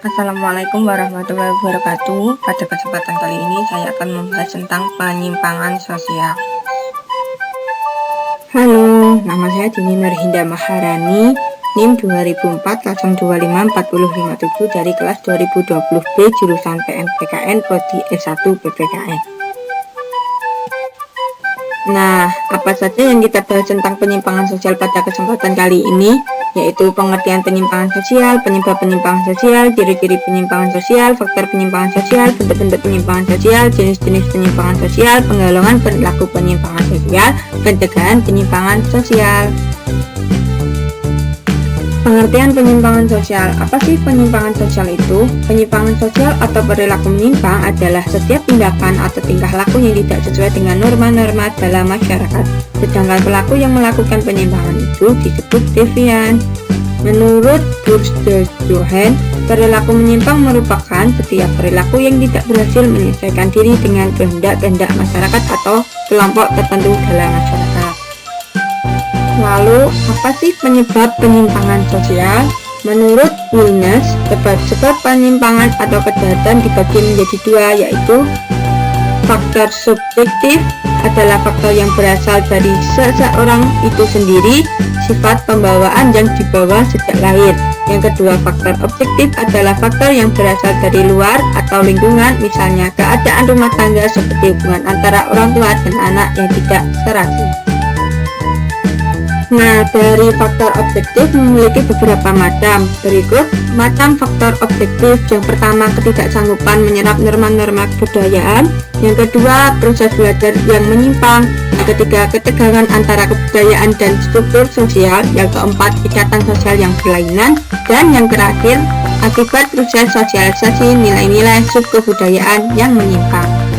Assalamualaikum warahmatullahi wabarakatuh. Pada kesempatan kali ini saya akan membahas tentang penyimpangan sosial. Halo, nama saya Dini Marhinda Maharani, NIM 2004-025457 dari kelas 2020B jurusan PMPKN Prodi S1 PPKN. Nah, apa saja yang kita bahas tentang penyimpangan sosial pada kesempatan kali ini? Yaitu pengertian penyimpangan sosial, penyebab penyimpangan sosial, ciri-ciri penyimpangan sosial, faktor penyimpangan sosial, bentuk-bentuk penyimpangan sosial, jenis-jenis penyimpangan sosial, penggalangan perilaku penyimpangan sosial, pencegahan penyimpangan sosial. Pengertian penyimpangan sosial. Apa sih penyimpangan sosial itu? Penyimpangan sosial atau perilaku menyimpang adalah setiap tindakan atau tingkah laku yang tidak sesuai dengan norma-norma dalam masyarakat. Sedangkan pelaku yang melakukan penyimpangan itu disebut devian. Menurut Buxtehude, perilaku menyimpang merupakan setiap perilaku yang tidak berhasil menyesuaikan diri dengan kehendak-kehendak masyarakat atau kelompok tertentu dalam masyarakat. Lalu, apa sih penyebab penyimpangan sosial? Menurut Wilnes, sebab-sebab penyimpangan atau kejahatan dibagi menjadi dua, yaitu faktor subjektif adalah faktor yang berasal dari seseorang itu sendiri, sifat pembawaan yang dibawa sejak lahir. Yang kedua, faktor objektif adalah faktor yang berasal dari luar atau lingkungan, misalnya keadaan rumah tangga seperti hubungan antara orang tua dan anak yang tidak serasi. Nah, dari faktor objektif memiliki beberapa macam. Berikut macam faktor objektif. Yang pertama, ketidaksanggupan menyerap norma-norma kebudayaan. Yang kedua, proses belajar yang menyimpang. Yang ketiga, ketegangan antara kebudayaan dan struktur sosial. Yang keempat, ikatan sosial yang berlainan. Dan yang terakhir, akibat proses sosialisasi nilai-nilai subkebudayaan yang menyimpang.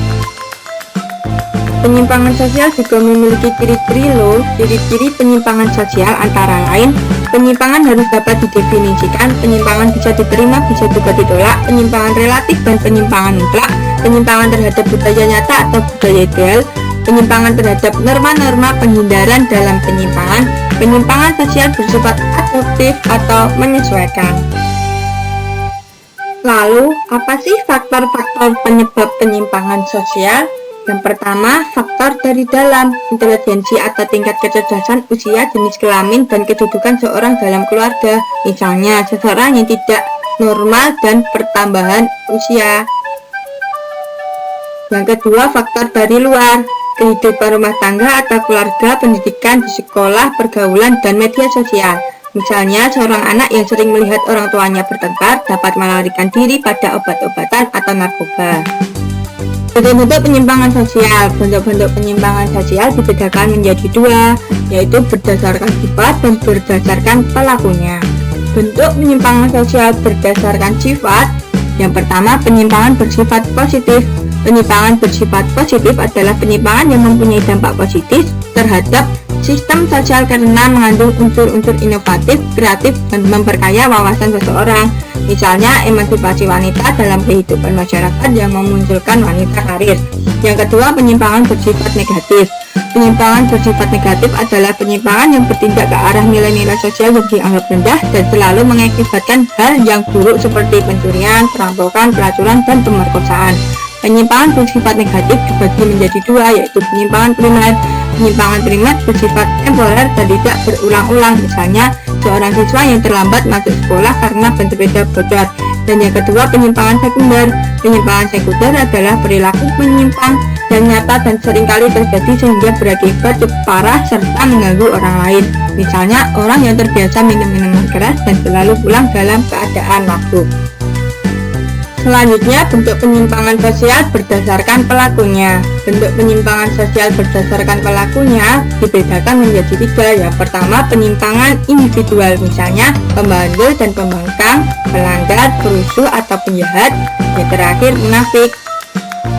Penyimpangan sosial juga memiliki ciri-ciri loh. Ciri-ciri penyimpangan sosial antara lain, penyimpangan harus dapat didefinisikan, penyimpangan bisa diterima, bisa juga ditolak, penyimpangan relatif dan penyimpangan mutlak, penyimpangan terhadap budaya nyata atau budaya ideal, penyimpangan terhadap norma-norma penghindaran dalam penyimpangan, penyimpangan sosial bersifat adaptif atau menyesuaikan. Lalu, apa sih faktor-faktor penyebab penyimpangan sosial? Yang pertama, faktor dari dalam, intelijensi atau tingkat kecerdasan, usia, jenis kelamin, dan kedudukan seorang dalam keluarga. Misalnya, seseorang yang tidak normal dan pertambahan usia. Yang kedua, faktor dari luar, kehidupan rumah tangga atau keluarga, pendidikan di sekolah, pergaulan, dan media sosial. Misalnya, seorang anak yang sering melihat orang tuanya bertengkar dapat melarikan diri pada obat-obatan atau narkoba. Bentuk-bentuk penyimpangan sosial. Bentuk-bentuk penyimpangan sosial dibedakan menjadi dua, yaitu berdasarkan sifat dan berdasarkan pelakunya. Bentuk penyimpangan sosial berdasarkan sifat. Yang pertama, penyimpangan bersifat positif. Penyimpangan bersifat positif adalah penyimpangan yang mempunyai dampak positif terhadap sistem sosial karena mengandung unsur-unsur inovatif, kreatif, dan memperkaya wawasan seseorang. Misalnya, emansipasi wanita dalam kehidupan masyarakat yang memunculkan wanita karir. Yang kedua, penyimpangan bersifat negatif. Penyimpangan bersifat negatif adalah penyimpangan yang bertindak ke arah nilai-nilai sosial yang dianggap rendah dan selalu mengakibatkan hal yang buruk seperti pencurian, perampokan, pelacuran, dan pemerkosaan. Penyimpangan bersifat negatif dibagi menjadi dua, yaitu penyimpangan primer. Penyimpangan primer bersifat temporer dan tidak berulang-ulang, misalnya seorang siswa yang terlambat masuk sekolah karena ban sepeda bocor. Dan yang kedua, penyimpangan sekunder. Penyimpangan sekunder adalah perilaku menyimpang yang nyata dan seringkali terjadi sehingga berakibat cukup parah serta mengganggu orang lain. Misalnya, orang yang terbiasa minum minuman keras dan selalu pulang dalam keadaan mabuk. Selanjutnya, bentuk penyimpangan sosial berdasarkan pelakunya. Bentuk penyimpangan sosial berdasarkan pelakunya dibedakan menjadi tiga. Yang pertama, penyimpangan individual, misalnya pembandel dan pembangkang, pelanggar, perusuh atau penjahat. Yang terakhir, munafik.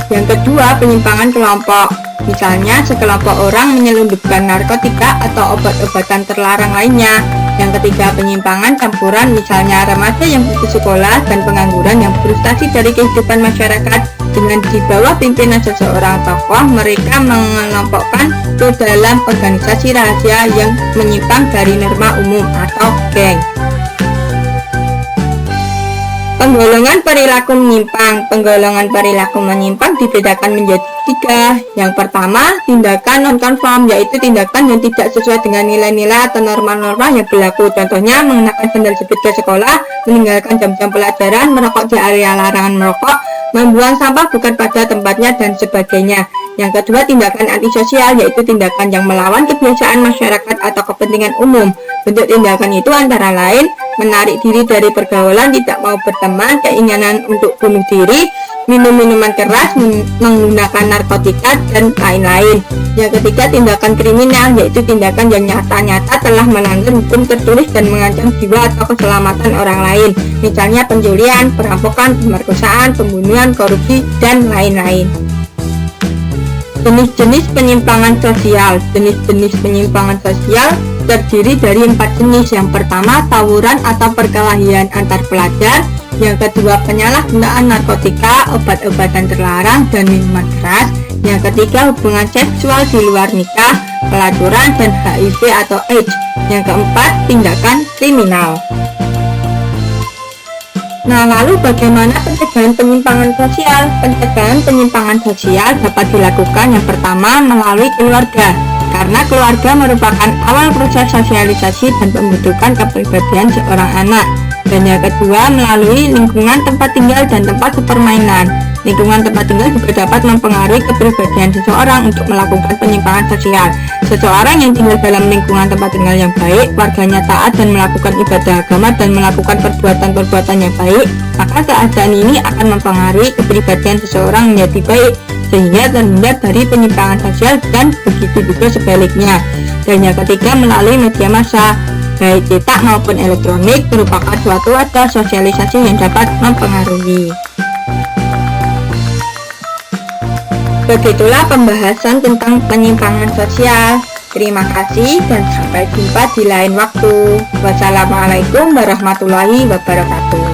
Yang kedua, penyimpangan kelompok, misalnya sekelompok orang menyelundupkan narkotika atau obat-obatan terlarang lainnya. Yang ketiga, penyimpangan campuran, misalnya remaja yang putus sekolah dan pengangguran yang frustasi dari kehidupan masyarakat. Dengan di bawah pimpinan seseorang tokoh, mereka mengelompokkan ke dalam organisasi rahasia yang menyimpang dari norma umum atau geng. Penggolongan perilaku menyimpang. Penggolongan perilaku menyimpang dibedakan menjadi 3. Yang pertama, tindakan non-konform, yaitu tindakan yang tidak sesuai dengan nilai-nilai atau norma-norma yang berlaku. Contohnya, mengenakan sandal jepit ke sekolah, meninggalkan jam-jam pelajaran, merokok di area larangan merokok, membuang sampah bukan pada tempatnya, dan sebagainya. Yang kedua, tindakan antisosial, yaitu tindakan yang melawan kebiasaan masyarakat atau kepentingan umum. Bentuk tindakan itu antara lain menarik diri dari pergaulan, tidak mau berteman, keinginan untuk bunuh diri, minum minuman keras, menggunakan narkotika, dan lain-lain. Yang ketiga, tindakan kriminal, yaitu tindakan yang nyata-nyata telah melanggar hukum tertulis dan mengancam jiwa atau keselamatan orang lain, misalnya pencurian, perampokan, pemerkosaan, pembunuhan, korupsi, dan lain-lain. Jenis-jenis penyimpangan sosial. Jenis-jenis penyimpangan sosial terdiri dari 4 jenis. Yang pertama, tawuran atau perkelahian antar pelajar. Yang kedua, penyalahgunaan narkotika, obat-obatan terlarang, dan minuman keras. Yang ketiga, hubungan seksual di luar nikah, pelacuran, dan HIV atau AIDS. Yang keempat, tindakan kriminal. Nah, lalu bagaimana pencegahan penyimpangan sosial? Pencegahan penyimpangan sosial dapat dilakukan yang pertama melalui keluarga, karena keluarga merupakan awal proses sosialisasi dan pembentukan kepribadian seorang anak. Dan yang kedua, melalui lingkungan tempat tinggal dan tempat permainan. Lingkungan tempat tinggal juga dapat mempengaruhi kepribadian seseorang untuk melakukan penyimpangan sosial. Seseorang yang tinggal dalam lingkungan tempat tinggal yang baik, warganya taat dan melakukan ibadah agama dan melakukan perbuatan-perbuatan yang baik, maka keadaan ini akan mempengaruhi kepribadian seseorang menjadi baik, sehingga terhindar dari penyimpangan sosial, dan begitu juga sebaliknya. Dan yang ketiga, melalui media massa, baik cetak maupun elektronik, merupakan suatu wadah sosialisasi yang dapat mempengaruhi. Begitulah pembahasan tentang penyimpangan sosial. Terima kasih dan sampai jumpa di lain waktu. Wassalamualaikum warahmatullahi wabarakatuh.